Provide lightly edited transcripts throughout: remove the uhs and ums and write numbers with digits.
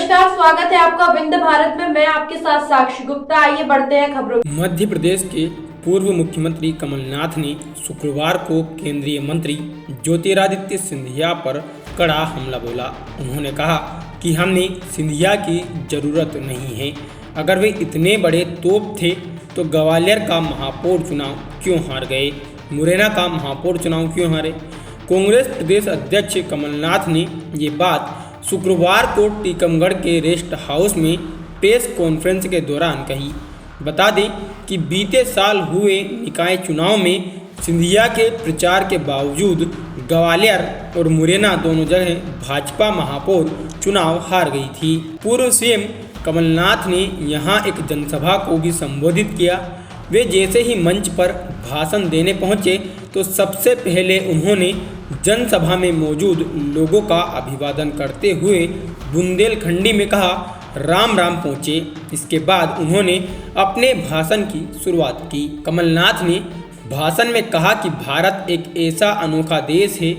नमस्कार, स्वागत है आपका विंध्य भारत में। मैं आपके साथ साक्षी गुप्ता। आइए बढ़ते हैं खबरों। मध्य प्रदेश के पूर्व मुख्यमंत्री कमलनाथ ने शुक्रवार को केंद्रीय मंत्री ज्योतिरादित्य सिंधिया पर कड़ा हमला बोला। उन्होंने कहा कि हमने सिंधिया की जरूरत नहीं है। अगर वे इतने बड़े तोप थे तो ग्वालियर का महापौर चुनाव क्यों हार गए, मुरैना का महापौर चुनाव क्यों हारे। कांग्रेस प्रदेश अध्यक्ष कमलनाथ ने ये बात शुक्रवार को टीकमगढ़ के रेस्ट हाउस में प्रेस कॉन्फ्रेंस के दौरान कही। बता दें कि बीते साल हुए निकाय चुनाव में सिंधिया के प्रचार के बावजूद ग्वालियर और मुरैना दोनों जगह भाजपा महापौर चुनाव हार गई थी। पूर्व सीएम कमलनाथ ने यहां एक जनसभा को भी संबोधित किया। वे जैसे ही मंच पर भाषण देने पहुंचे तो सबसे पहले उन्होंने जनसभा में मौजूद लोगों का अभिवादन करते हुए बुंदेलखंडी में कहा, राम राम पहुँचे। इसके बाद उन्होंने अपने भाषण की शुरुआत की। कमलनाथ ने भाषण में कहा कि भारत एक ऐसा अनोखा देश है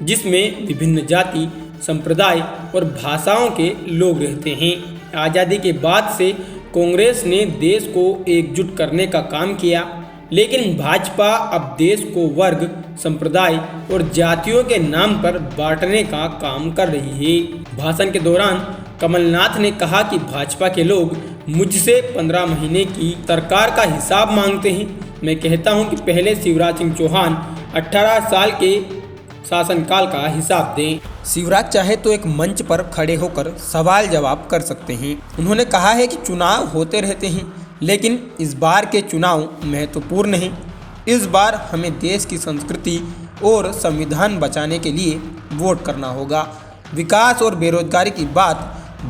जिसमें विभिन्न जाति, संप्रदाय और भाषाओं के लोग रहते हैं। आज़ादी के बाद से कांग्रेस ने देश को एकजुट करने का काम किया, लेकिन भाजपा अब देश को वर्ग, संप्रदाय और जातियों के नाम पर बांटने का काम कर रही है। भाषण के दौरान कमलनाथ ने कहा कि भाजपा के लोग मुझसे 15 महीने की सरकार का हिसाब मांगते हैं। मैं कहता हूं कि पहले शिवराज सिंह चौहान 18 साल के शासनकाल का हिसाब दें। शिवराज चाहे तो एक मंच पर खड़े होकर सवाल जवाब कर सकते हैं। उन्होंने कहा है कि चुनाव होते रहते हैं, लेकिन इस बार के चुनाव महत्वपूर्ण हैं। इस बार हमें देश की संस्कृति और संविधान बचाने के लिए वोट करना होगा। विकास और बेरोजगारी की बात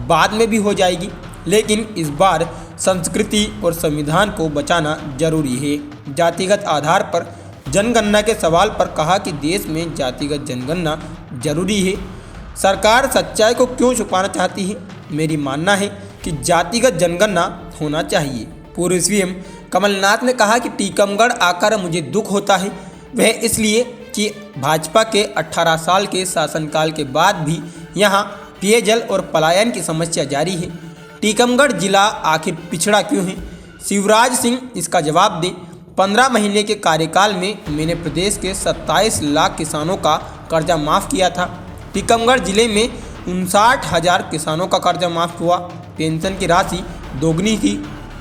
बाद में भी हो जाएगी, लेकिन इस बार संस्कृति और संविधान को बचाना जरूरी है। जातिगत आधार पर जनगणना के सवाल पर कहा कि देश में जातिगत जनगणना जरूरी है। सरकार सच्चाई को क्यों छुपाना चाहती है? मेरी मानना है कि जातिगत जनगणना होना चाहिए। पूर्व सीएम कमलनाथ ने कहा कि टीकमगढ़ आकर मुझे दुख होता है, वह इसलिए कि भाजपा के 18 साल के शासनकाल के बाद भी यहां पेयजल और पलायन की समस्या जारी है। टीकमगढ़ जिला आखिर पिछड़ा क्यों है? शिवराज सिंह इसका जवाब दे। 15 महीने के कार्यकाल में मैंने प्रदेश के 27 लाख किसानों का कर्जा माफ़ किया था। टीकमगढ़ जिले में 59,000 किसानों का कर्जा माफ़ हुआ। पेंशन की राशि दोगुनी की।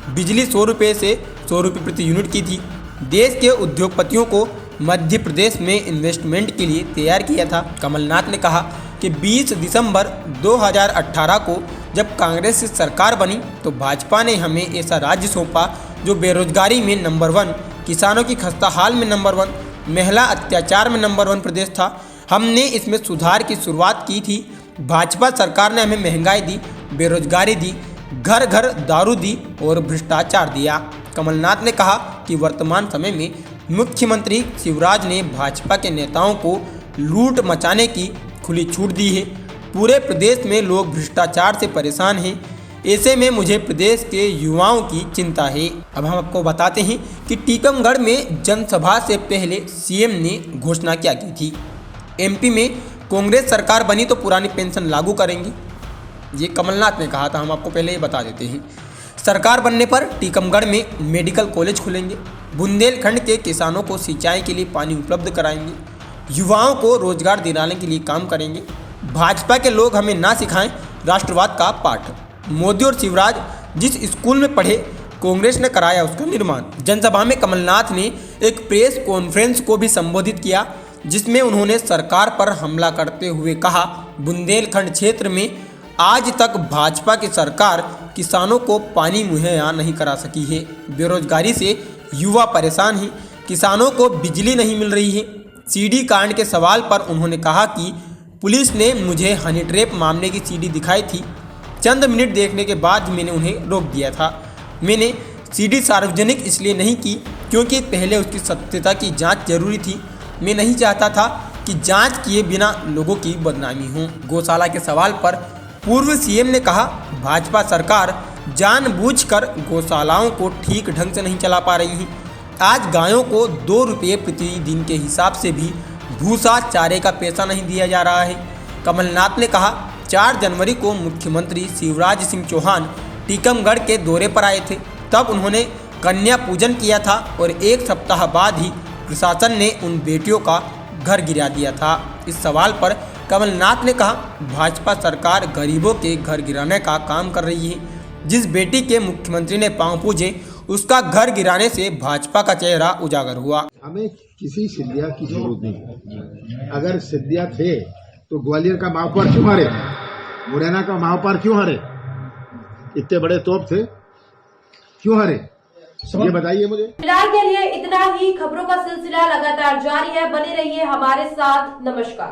बिजली 100 रुपये से 100 रुपये प्रति यूनिट की थी। देश के उद्योगपतियों को मध्य प्रदेश में इन्वेस्टमेंट के लिए तैयार किया था। कमलनाथ ने कहा कि 20 दिसंबर 2018 को जब कांग्रेस की सरकार बनी तो भाजपा ने हमें ऐसा राज्य सौंपा जो बेरोजगारी में नंबर 1, किसानों की खस्ता हाल में नंबर 1, महिला अत्याचार में नंबर 1 प्रदेश था। हमने इसमें सुधार की शुरुआत की थी। भाजपा सरकार ने हमें महंगाई दी, बेरोजगारी दी, घर घर दारू दी और भ्रष्टाचार दिया। कमलनाथ ने कहा कि वर्तमान समय में मुख्यमंत्री शिवराज ने भाजपा के नेताओं को लूट मचाने की खुली छूट दी है। पूरे प्रदेश में लोग भ्रष्टाचार से परेशान हैं। ऐसे में मुझे प्रदेश के युवाओं की चिंता है। अब हम आपको बताते हैं कि टीकमगढ़ में जनसभा से पहले सीएम ने घोषणा क्या की थी। एमपी में कांग्रेस सरकार बनी तो पुरानी पेंशन लागू करेंगे, ये कमलनाथ ने कहा था। हम आपको पहले ही बता देते हैं। सरकार बनने पर टीकमगढ़ में मेडिकल कॉलेज खुलेंगे। बुंदेलखंड के किसानों को सिंचाई के लिए पानी उपलब्ध कराएंगे। युवाओं को रोजगार दिलाने के लिए काम करेंगे। भाजपा के लोग हमें ना सिखाएं राष्ट्रवाद का पाठ। मोदी और शिवराज जिस स्कूल में पढ़े, कांग्रेस ने कराया उसका निर्माण। जनसभा में कमलनाथ ने एक प्रेस कॉन्फ्रेंस को भी संबोधित किया, जिसमें उन्होंने सरकार पर हमला करते हुए कहा, बुंदेलखंड क्षेत्र में आज तक भाजपा की सरकार किसानों को पानी मुहैया नहीं करा सकी है। बेरोजगारी से युवा परेशान हैं। किसानों को बिजली नहीं मिल रही है। सीडी कांड के सवाल पर उन्होंने कहा कि पुलिस ने मुझे हनी ट्रैप मामले की सीडी दिखाई थी। चंद मिनट देखने के बाद मैंने उन्हें रोक दिया था। मैंने सीडी सार्वजनिक इसलिए नहीं की क्योंकि पहले उसकी सत्यता की जांच जरूरी थी। मैं नहीं चाहता था कि जांच किए बिना लोगों की बदनामी हो। गौशाला के सवाल पर पूर्व सीएम ने कहा, भाजपा सरकार जानबूझकर गौशालाओं को ठीक ढंग से नहीं चला पा रही है। आज गायों को 2 रुपये प्रतिदिन के हिसाब से भी भूसा चारे का पैसा नहीं दिया जा रहा है। कमलनाथ ने कहा 4 जनवरी को मुख्यमंत्री शिवराज सिंह चौहान टीकमगढ़ के दौरे पर आए थे। तब उन्होंने कन्या पूजन किया था और 1 सप्ताह बाद ही प्रशासन ने उन बेटियों का घर गिरा दिया था। इस सवाल पर कमलनाथ ने कहा, भाजपा सरकार गरीबों के घर गिराने का काम कर रही है। जिस बेटी के मुख्यमंत्री ने पांव पूजे उसका घर गिराने से भाजपा का चेहरा उजागर हुआ। हमें किसी सिंधिया की जरूरत नहीं। अगर सिंधिया थे तो ग्वालियर का महापौर क्यों हारे, मुरैना का महापौर क्यों हारे, इतने बड़े तोप थे, क्यों हारे, ये बताइए मुझे। फिलहाल के लिए इतना ही। खबरों का सिलसिला लगातार जारी है, बने रहिए हमारे साथ। नमस्कार।